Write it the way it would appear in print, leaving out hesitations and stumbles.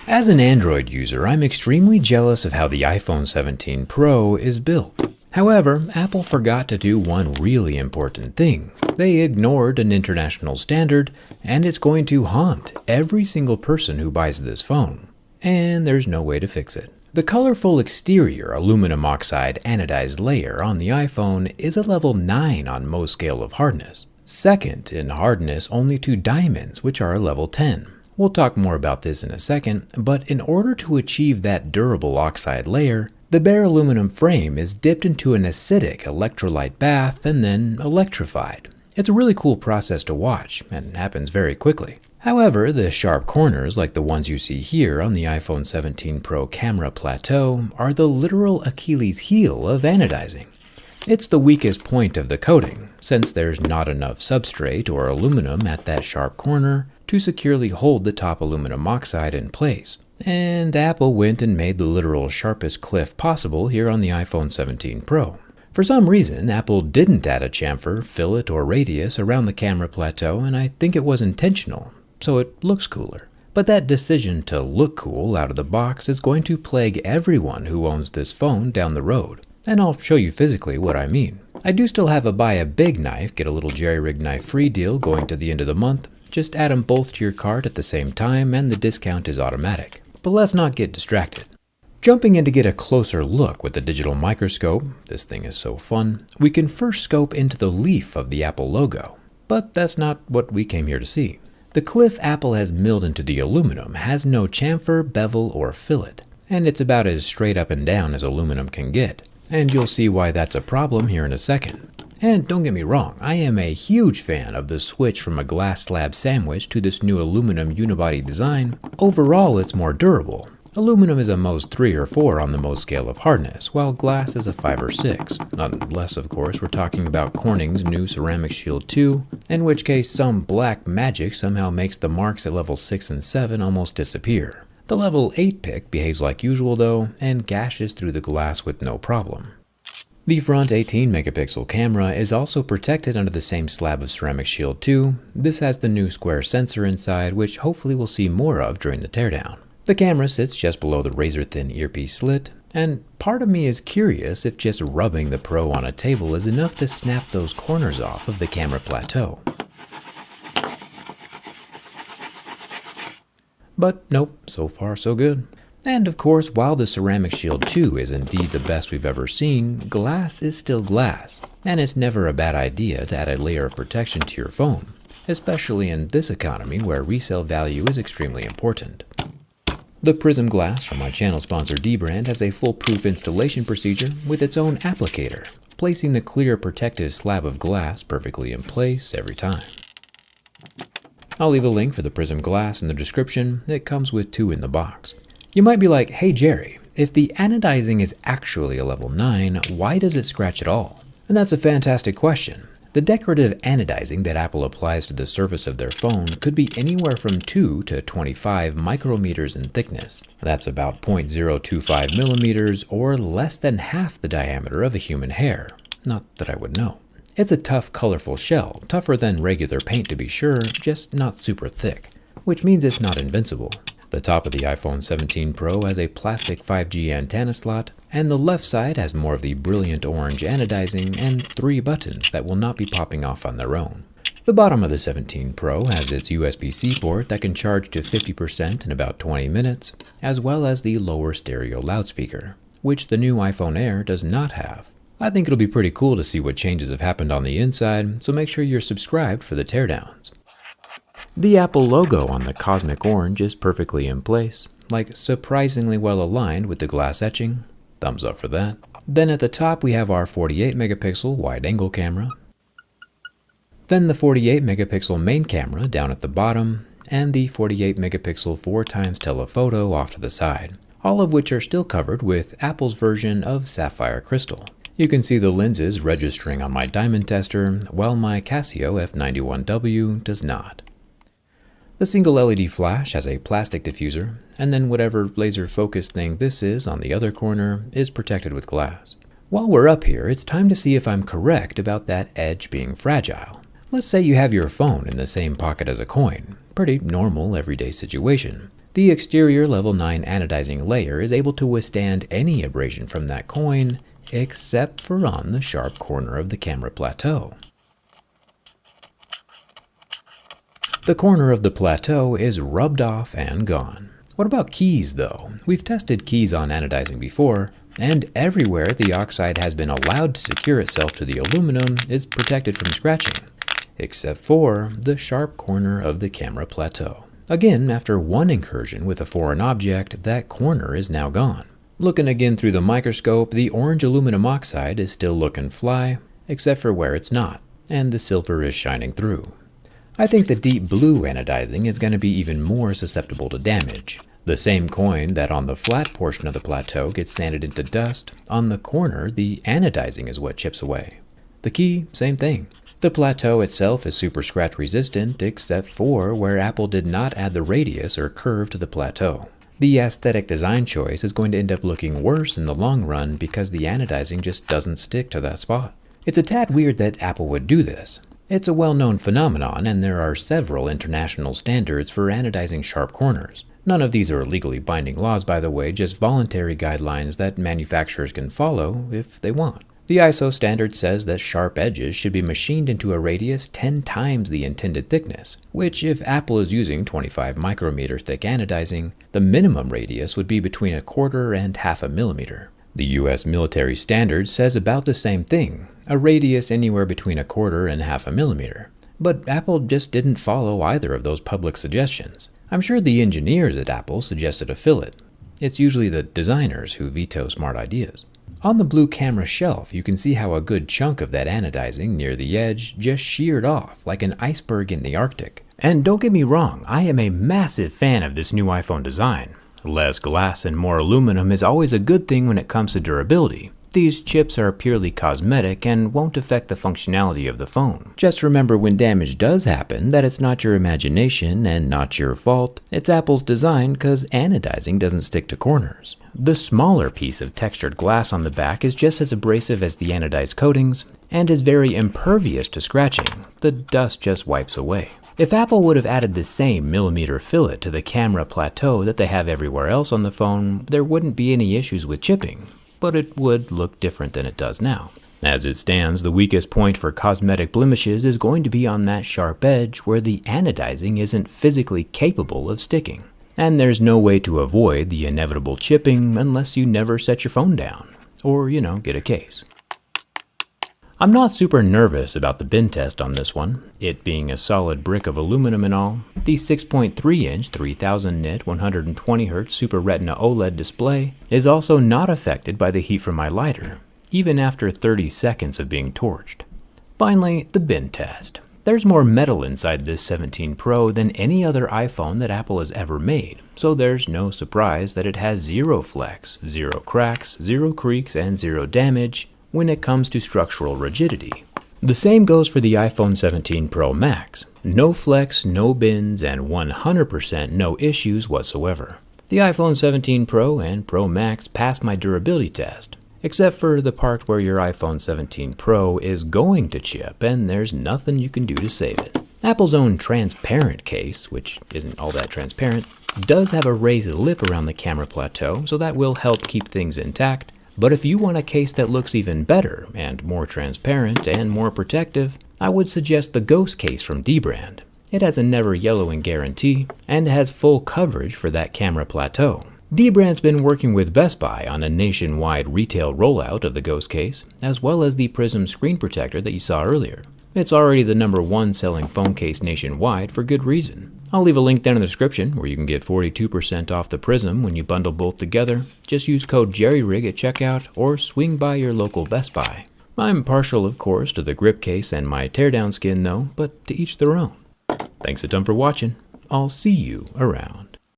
As an Android user, I'm extremely jealous of how the iPhone 17 Pro is built. However, Apple forgot to do one really important thing. They ignored an international standard, and it's going to haunt every single person who buys this phone. And there's no way to fix it. The colorful exterior aluminum oxide anodized layer on the iPhone is a level 9 on Mohs scale of hardness. Second in hardness only to diamonds, which are a level 10. We'll talk more about this in a second, but in order to achieve that durable oxide layer, the bare aluminum frame is dipped into an acidic electrolyte bath and then electrified. It's a really cool process to watch, and happens very quickly. However, the sharp corners, like the ones you see here on the iPhone 17 Pro camera plateau, are the literal Achilles heel of anodizing. It's the weakest point of the coating, since there's not enough substrate or aluminum at that sharp corner to securely hold the top aluminum oxide in place. And Apple went and made the literal sharpest cliff possible here on the iPhone 17 Pro. For some reason, Apple didn't add a chamfer, fillet, or radius around the camera plateau, and I think it was intentional, so it looks cooler. But that decision to look cool out of the box is going to plague everyone who owns this phone down the road. And I'll show you physically what I mean. I do still have a buy a big knife, get a little jerry-rig knife free deal going to the end of the month. Just add them both to your cart at the same time and the discount is automatic. But let's not get distracted. Jumping in to get a closer look with the digital microscope, this thing is so fun, we can first scope into the leaf of the Apple logo. But that's not what we came here to see. The cliff Apple has milled into the aluminum has no chamfer, bevel, or fillet, and it's about as straight up and down as aluminum can get. And you'll see why that's a problem here in a second. And don't get me wrong, I am a huge fan of the switch from a glass slab sandwich to this new aluminum unibody design. Overall, it's more durable. Aluminum is a Mohs 3 or 4 on the Mohs scale of hardness, while glass is a 5 or 6. Unless, of course, we're talking about Corning's new Ceramic Shield 2, in which case some black magic somehow makes the marks at level 6 and 7 almost disappear. The level 8 pick behaves like usual though, and gashes through the glass with no problem. The front 18 megapixel camera is also protected under the same slab of Ceramic Shield 2. This has the new square sensor inside, which hopefully we'll see more of during the teardown. The camera sits just below the razor-thin earpiece slit, and part of me is curious if just rubbing the Pro on a table is enough to snap those corners off of the camera plateau. But nope, so far so good. And of course, while the Ceramic Shield 2 is indeed the best we've ever seen, glass is still glass, and it's never a bad idea to add a layer of protection to your phone, especially in this economy where resale value is extremely important. The Prism Glass from my channel sponsor Dbrand has a foolproof installation procedure with its own applicator, placing the clear protective slab of glass perfectly in place every time. I'll leave a link for the Prism Glass in the description. It comes with 2 in the box. You might be like, hey Jerry, if the anodizing is actually a level 9, why does it scratch at all? And that's a fantastic question. The decorative anodizing that Apple applies to the surface of their phone could be anywhere from 2 to 25 micrometers in thickness. That's about 0.025 millimeters or less than half the diameter of a human hair. Not that I would know. It's a tough, colorful shell, tougher than regular paint to be sure, just not super thick, which means it's not invincible. The top of the iPhone 17 Pro has a plastic 5G antenna slot, and the left side has more of the brilliant orange anodizing and 3 buttons that will not be popping off on their own. The bottom of the 17 Pro has its USB-C port that can charge to 50% in about 20 minutes, as well as the lower stereo loudspeaker, which the new iPhone Air does not have. I think it'll be pretty cool to see what changes have happened on the inside, so make sure you're subscribed for the teardowns. The Apple logo on the cosmic orange is perfectly in place, like surprisingly well aligned with the glass etching. Thumbs up for that. Then at the top we have our 48 megapixel wide angle camera. Then the 48 megapixel main camera down at the bottom, and the 48 megapixel 4x telephoto off to the side, all of which are still covered with Apple's version of sapphire crystal. You can see the lenses registering on my diamond tester, while my Casio F91W does not. The single LED flash has a plastic diffuser, and then whatever laser focus thing this is on the other corner is protected with glass. While we're up here, it's time to see if I'm correct about that edge being fragile. Let's say you have your phone in the same pocket as a coin. Pretty normal everyday situation. The exterior level 9 anodizing layer is able to withstand any abrasion from that coin, except for on the sharp corner of the camera plateau. The corner of the plateau is rubbed off and gone. What about keys though? We've tested keys on anodizing before, and everywhere the oxide has been allowed to secure itself to the aluminum is protected from scratching, except for the sharp corner of the camera plateau. Again, after one incursion with a foreign object, that corner is now gone. Looking again through the microscope, the orange aluminum oxide is still looking fly, except for where it's not, and the silver is shining through. I think the deep blue anodizing is going to be even more susceptible to damage. The same coin that on the flat portion of the plateau gets sanded into dust, on the corner the anodizing is what chips away. The key, same thing. The plateau itself is super scratch resistant except for where Apple did not add the radius or curve to the plateau. The aesthetic design choice is going to end up looking worse in the long run because the anodizing just doesn't stick to that spot. It's a tad weird that Apple would do this. It's a well-known phenomenon, and there are several international standards for anodizing sharp corners. None of these are legally binding laws, by the way, just voluntary guidelines that manufacturers can follow if they want. The ISO standard says that sharp edges should be machined into a radius 10 times the intended thickness, which if Apple is using 25 micrometer thick anodizing, the minimum radius would be between 1/4 and 1/2 millimeter. The US military standard says about the same thing, a radius anywhere between 1/4 and 1/2 millimeter. But Apple just didn't follow either of those public suggestions. I'm sure the engineers at Apple suggested a fillet. It's usually the designers who veto smart ideas. On the blue camera shelf, you can see how a good chunk of that anodizing near the edge just sheared off like an iceberg in the Arctic. And don't get me wrong, I am a massive fan of this new iPhone design. Less glass and more aluminum is always a good thing when it comes to durability. These chips are purely cosmetic and won't affect the functionality of the phone. Just remember when damage does happen that it's not your imagination and not your fault. It's Apple's design because anodizing doesn't stick to corners. The smaller piece of textured glass on the back is just as abrasive as the anodized coatings and is very impervious to scratching. The dust just wipes away. If Apple would have added the same millimeter fillet to the camera plateau that they have everywhere else on the phone, there wouldn't be any issues with chipping, but it would look different than it does now. As it stands, the weakest point for cosmetic blemishes is going to be on that sharp edge where the anodizing isn't physically capable of sticking. And there's no way to avoid the inevitable chipping unless you never set your phone down, or, get a case. I'm not super nervous about the bend test on this one, it being a solid brick of aluminum and all. The 6.3-inch 3000 nit 120Hz Super Retina OLED display is also not affected by the heat from my lighter, even after 30 seconds of being torched. Finally, the bend test. There's more metal inside this 17 Pro than any other iPhone that Apple has ever made, so there's no surprise that it has zero flex, zero cracks, zero creaks, and zero damage when it comes to structural rigidity. The same goes for the iPhone 17 Pro Max. No flex, no bends, and 100% no issues whatsoever. The iPhone 17 Pro and Pro Max passed my durability test, except for the part where your iPhone 17 Pro is going to chip and there's nothing you can do to save it. Apple's own transparent case, which isn't all that transparent, does have a raised lip around the camera plateau, so that will help keep things intact. But if you want a case that looks even better and more transparent and more protective, I would suggest the Ghost case from Dbrand. It has a never yellowing guarantee and has full coverage for that camera plateau. Dbrand's been working with Best Buy on a nationwide retail rollout of the Ghost case, as well as the Prism screen protector that you saw earlier. It's already the #1 selling phone case nationwide for good reason. I'll leave a link down in the description where you can get 42% off the Prism when you bundle both together. Just use code JERRYRIG at checkout or swing by your local Best Buy. I'm partial, of course, to the grip case and my teardown skin though, but to each their own. Thanks a ton for watching. I'll see you around.